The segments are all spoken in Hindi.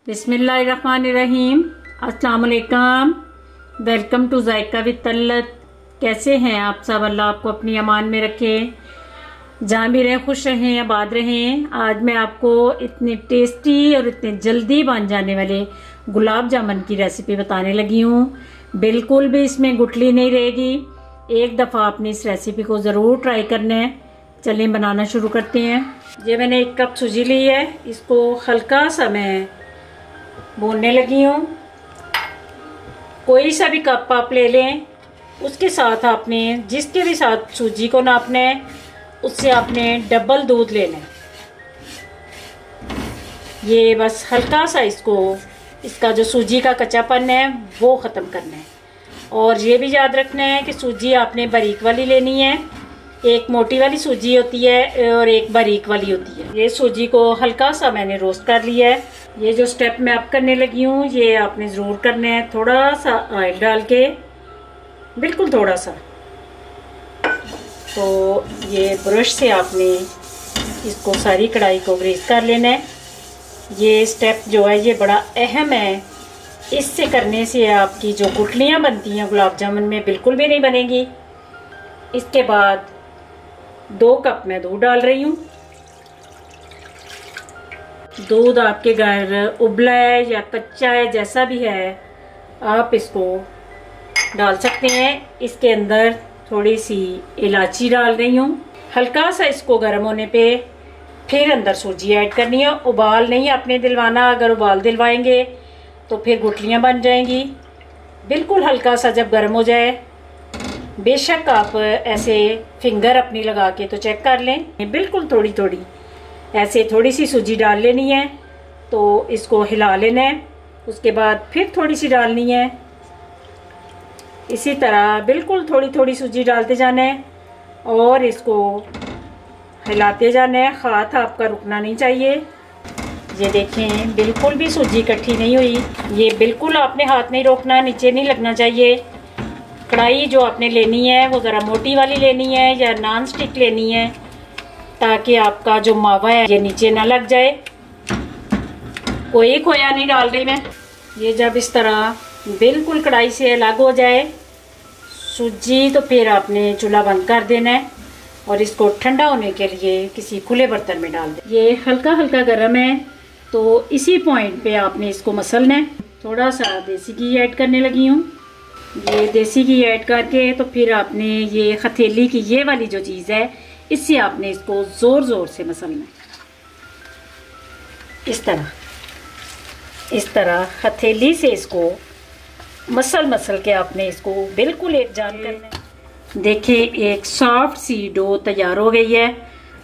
बिस्मिल्लाहिर्रहमानिर्रहीम। अस्सलाम वालेकुम। Welcome to Zaika with Talat. कैसे हैं आप सब? अल्लाह आपको अपनी अमान में रखे, जहाँ भी रहें खुश रहें, आबाद रहें। आज मैं आपको इतने टेस्टी और इतने जल्दी बन जाने वाले गुलाब जामुन की रेसिपी बताने लगी हूँ। बिल्कुल भी इसमें गुठली नहीं रहेगी। एक दफ़ा आपने इस रेसिपी को ज़रूर ट्राई करना है। चलें बनाना शुरू करते हैं। ये मैंने 1 कप सूजी ली है, इसको हल्का सा मैं भूनने लगी हूँ। कोई सा भी कप आप ले लें, उसके साथ आपने जिसके भी साथ सूजी को नापना है उससे आपने डबल दूध लेना है। ये बस हल्का सा इसका जो सूजी का कच्चापन है वो ख़त्म करना है। और ये भी याद रखना है कि सूजी आपने बारीक वाली लेनी है। एक मोटी वाली सूजी होती है और एक बारीक वाली होती है। ये सूजी को हल्का सा मैंने रोस्ट कर लिया है। ये जो स्टेप मैं अब करने लगी हूँ ये आपने ज़रूर करना है। थोड़ा सा ऑयल डाल के, बिल्कुल थोड़ा सा, तो ये ब्रश से आपने इसको सारी कढ़ाई को ग्रीस कर लेना है। ये स्टेप जो है ये बड़ा अहम है। इससे करने से आपकी जो गुठलियाँ बनती हैं गुलाब जामुन में बिल्कुल भी नहीं बनेगी। इसके बाद 2 कप मैं दूध डाल रही हूँ। दूध आपके घर उबला है या कच्चा है, जैसा भी है आप इसको डाल सकते हैं। इसके अंदर थोड़ी सी इलायची डाल रही हूँ। हल्का सा इसको गर्म होने पे फिर अंदर सूजी ऐड करनी है। उबाल नहीं आपने दिलवाना, अगर उबाल दिलवाएंगे तो फिर गुठलियाँ बन जाएंगी। बिल्कुल हल्का सा जब गर्म हो जाए, बेशक आप ऐसे फिंगर अपनी लगा के तो चेक कर लें। बिल्कुल थोड़ी थोड़ी ऐसे थोड़ी सी सूजी डाल लेनी है, तो इसको हिला लेना है। उसके बाद फिर थोड़ी सी डालनी है। इसी तरह बिल्कुल थोड़ी थोड़ी सूजी डालते जाना है और इसको हिलाते जाना है। हाथ आपका रुकना नहीं चाहिए। ये देखें बिल्कुल भी सूजी इकट्ठी नहीं हुई। ये बिल्कुल आपने हाथ नहीं रोकना, नीचे नहीं लगना चाहिए। कढ़ाई जो आपने लेनी है वो ज़रा मोटी वाली लेनी है या नॉन स्टिक लेनी है, ताकि आपका जो मावा है ये नीचे ना लग जाए। कोई खोया नहीं डाल रही मैं। ये जब इस तरह बिल्कुल कढ़ाई से अलग हो जाए सूजी, तो फिर आपने चूल्हा बंद कर देना है और इसको ठंडा होने के लिए किसी खुले बर्तन में डाल दें। ये हल्का हल्का गर्म है, तो इसी पॉइंट पे आपने इसको मसलना है। थोड़ा सा देसी घी ऐड करने लगी हूँ। ये देसी घी ऐड करके तो फिर आपने ये हथेली की ये वाली जो चीज़ है इससे आपने इसको ज़ोर ज़ोर से मसलना है। इस तरह हथेली से इसको मसल के आपने इसको बिल्कुल एक जान करना है। देखिए एक सॉफ्ट सी डो तैयार हो गई है।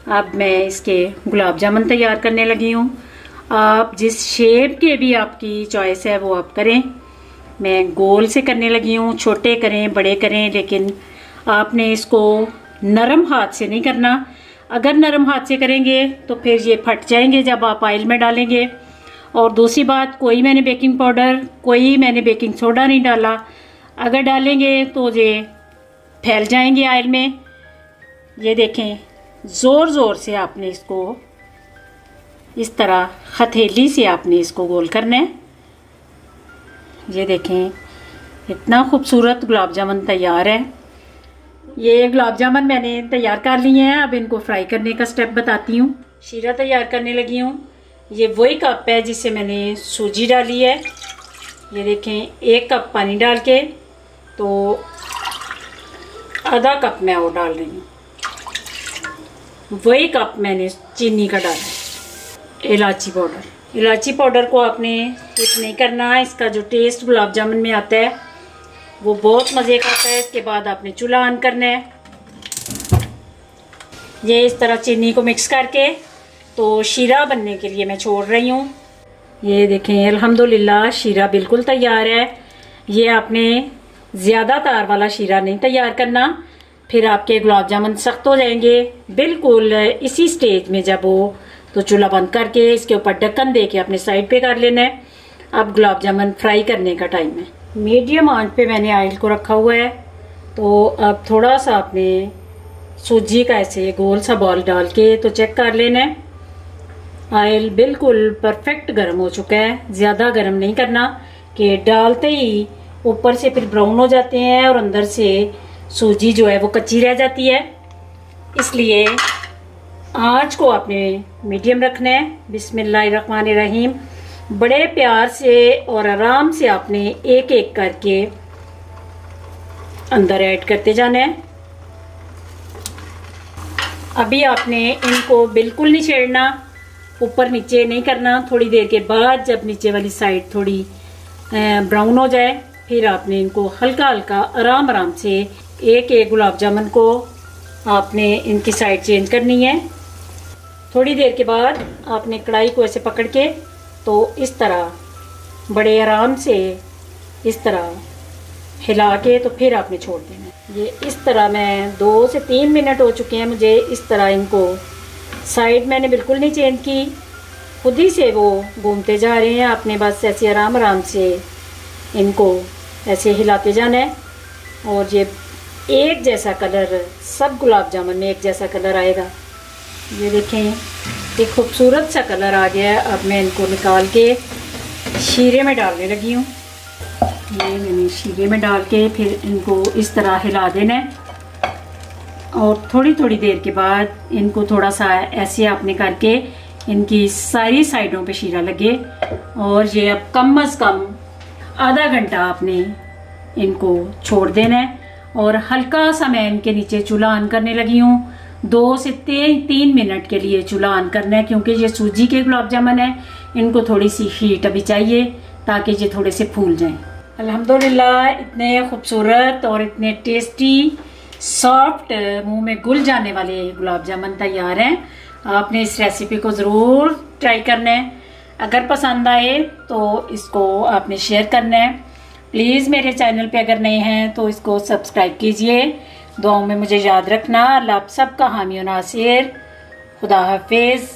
अब मैं इसके गुलाब जामुन तैयार करने लगी हूँ। आप जिस शेप के भी आपकी चॉइस है वो आप करें। मैं गोल से करने लगी हूँ। छोटे करें बड़े करें, लेकिन आपने इसको नरम हाथ से नहीं करना। अगर नरम हाथ से करेंगे तो फिर ये फट जाएंगे जब आप ऑयल में डालेंगे। और दूसरी बात, कोई मैंने बेकिंग पाउडर, कोई मैंने बेकिंग सोडा नहीं डाला। अगर डालेंगे तो ये फैल जाएंगे ऑयल में। ये देखें ज़ोर ज़ोर से आपने इसको इस तरह हथेली से आपने इसको गोल करना है। ये देखें इतना खूबसूरत गुलाब जामुन तैयार है। ये गुलाब जामुन मैंने तैयार कर लिए हैं। अब इनको फ्राई करने का स्टेप बताती हूँ। शीरा तैयार करने लगी हूँ। ये वही कप है जिससे मैंने सूजी डाली है। ये देखें 1 कप पानी डाल के तो आधा कप मैं वो डाल रही हूँ। वही कप मैंने चीनी का डाला। इलायची पाउडर को आपने कुछ नहीं करना। इसका जो टेस्ट गुलाब जामुन में आता है वो बहुत मज़े का आता है। इसके बाद आपने चूल्हा ऑन करना है। ये इस तरह चीनी को मिक्स करके तो शीरा बनने के लिए मैं छोड़ रही हूँ। ये देखें अल्हम्दुलिल्लाह शीरा बिल्कुल तैयार है। ये आपने ज़्यादा तार वाला शीरा नहीं तैयार करना, फिर आपके गुलाब जामुन सख्त हो जाएंगे। बिल्कुल इसी स्टेज में जब हो तो चूल्हा बंद करके इसके ऊपर ढक्कन दे के अपने साइड पे कर लेना है। अब गुलाब जामुन फ्राई करने का टाइम है। मीडियम आंच पे मैंने ऑयल को रखा हुआ है। तो अब थोड़ा सा आपने सूजी का ऐसे गोल सा बॉल डाल के तो चेक कर लेना है। ऑयल बिल्कुल परफेक्ट गर्म हो चुका है, ज़्यादा गर्म नहीं करना कि डालते ही ऊपर से फिर ब्राउन हो जाते हैं और अंदर से सूजी जो है वो कच्ची रह जाती है। इसलिए आंच को आपने मीडियम रखना है। बिस्मिल्लाहिर्रहमानिर्रहीम। बड़े प्यार से और आराम से आपने एक एक करके अंदर ऐड करते जाना है। अभी आपने इनको बिल्कुल नहीं छेड़ना, ऊपर नीचे नहीं करना। थोड़ी देर के बाद जब नीचे वाली साइड थोड़ी ब्राउन हो जाए फिर आपने इनको हल्का हल्का आराम आराम से एक एक गुलाब जामुन को आपने इनकी साइड चेंज करनी है। थोड़ी देर के बाद आपने कढ़ाई को ऐसे पकड़ के तो इस तरह बड़े आराम से इस तरह हिला के तो फिर आपने छोड़ देना। ये इस तरह मैं 2 से 3 मिनट हो चुके हैं मुझे इस तरह इनको, साइड मैंने बिल्कुल नहीं चेंज की, खुद ही से वो घूमते जा रहे हैं। आपने बस ऐसे आराम आराम से इनको ऐसे हिलाते जाना है और ये एक जैसा कलर, सब गुलाब जामुन में एक जैसा कलर आएगा। ये देखें एक खूबसूरत सा कलर आ गया है। अब मैं इनको निकाल के शीरे में डालने लगी हूँ। ये मैंने शीरे में डाल के फिर इनको इस तरह हिला देना है और थोड़ी थोड़ी देर के बाद इनको थोड़ा सा ऐसे आपने करके इनकी सारी साइडों पे शीरा लगे। और ये अब कम से कम आधा घंटा आपने इनको छोड़ देना है। और हल्का सा मैं इनके नीचे चूल्हा ऑन करने लगी हूँ। 2 से 3 मिनट के लिए चूल्हा ऑन करना है क्योंकि ये सूजी के गुलाब जामुन है, इनको थोड़ी सी हीट अभी चाहिए ताकि ये थोड़े से फूल जाएं। अल्हम्दुलिल्लाह इतने खूबसूरत और इतने टेस्टी सॉफ्ट मुंह में घुल जाने वाले गुलाब जामुन तैयार हैं। आपने इस रेसिपी को ज़रूर ट्राई करना है। अगर पसंद आए तो इसको आपने शेयर करना है। प्लीज़ मेरे चैनल पे अगर नए हैं तो इसको सब्सक्राइब कीजिए। दुआओं में मुझे याद रखना। अल्लाह आप सबका हामी और नासिर। खुदा हाफिज़।